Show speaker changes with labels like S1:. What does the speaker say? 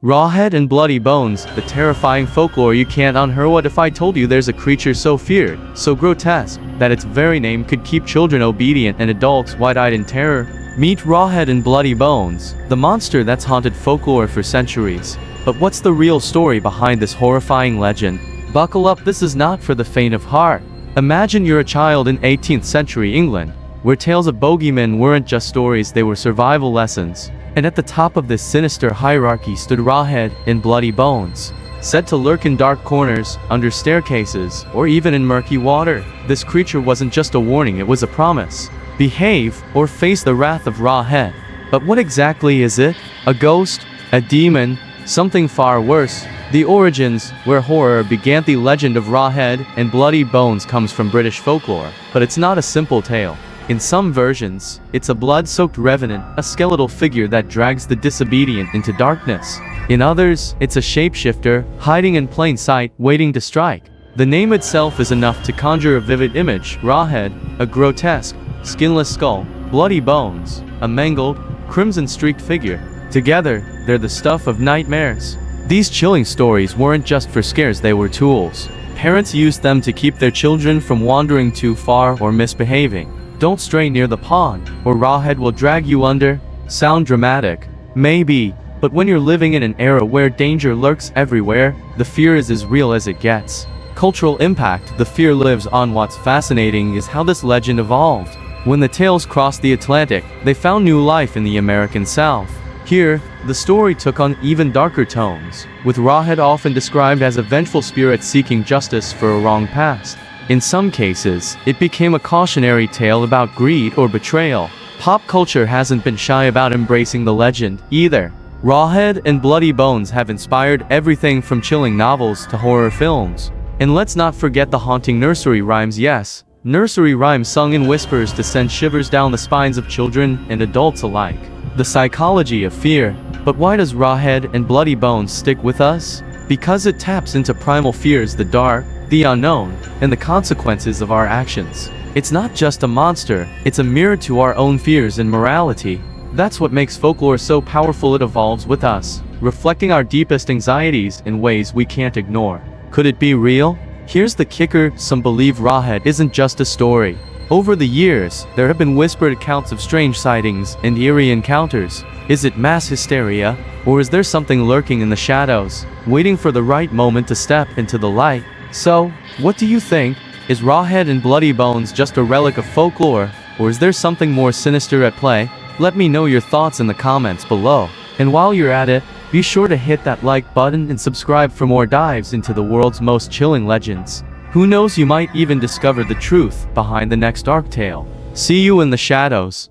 S1: Rawhead and Bloody Bones, the terrifying folklore you can't unhear. What if I told you there's a creature so feared, so grotesque, that its very name could keep children obedient and adults wide-eyed in terror? Meet Rawhead and Bloody Bones, the monster that's haunted folklore for centuries. But what's the real story behind this horrifying legend? Buckle up, this is not for the faint of heart. Imagine you're a child in 18th century England, where tales of bogeymen weren't just stories, they were survival lessons. And at the top of this sinister hierarchy stood Rawhead and Bloody Bones, said to lurk in dark corners, under staircases, or even in murky water. This creature wasn't just a warning, it was a promise. Behave, or face the wrath of Rawhead. But what exactly is it? A ghost? A demon? Something far worse? The origins, where horror began. The legend of Rawhead and Bloody Bones comes from British folklore, but it's not a simple tale. In some versions, it's a blood-soaked revenant, a skeletal figure that drags the disobedient into darkness. In others, it's a shapeshifter, hiding in plain sight, waiting to strike. The name itself is enough to conjure a vivid image: Rawhead, a grotesque, skinless skull; Bloody Bones, a mangled, crimson-streaked figure. Together, they're the stuff of nightmares. These chilling stories weren't just for scares, they were tools. Parents used them to keep their children from wandering too far or misbehaving. Don't stray near the pond, or Rawhead will drag you under. Sound dramatic? Maybe, but when you're living in an era where danger lurks everywhere, the fear is as real as it gets. Cultural impact: the fear lives on. What's fascinating is how this legend evolved. When the tales crossed the Atlantic, they found new life in the American South. Here, the story took on even darker tones, with Rawhead often described as a vengeful spirit seeking justice for a wrong past. In some cases, it became a cautionary tale about greed or betrayal. Pop culture hasn't been shy about embracing the legend, either. Rawhead and Bloody Bones have inspired everything from chilling novels to horror films. And let's not forget the haunting nursery rhymes. Yes, nursery rhymes sung in whispers to send shivers down the spines of children and adults alike. The psychology of fear. But why does Rawhead and Bloody Bones stick with us? Because it taps into primal fears: the dark, the unknown, and the consequences of our actions. It's not just a monster, it's a mirror to our own fears and morality. That's what makes folklore so powerful. It evolves with us, reflecting our deepest anxieties in ways we can't ignore. Could it be real? Here's the kicker: some believe Rawhead isn't just a story. Over the years, there have been whispered accounts of strange sightings and eerie encounters. Is it mass hysteria, or is there something lurking in the shadows, waiting for the right moment to step into the light? So, what do you think? Is Rawhead and Bloody Bones just a relic of folklore, or is there something more sinister at play? Let me know your thoughts in the comments below. And while you're at it, be sure to hit that like button and subscribe for more dives into the world's most chilling legends. Who knows, you might even discover the truth behind the next dark tale. See you in the shadows.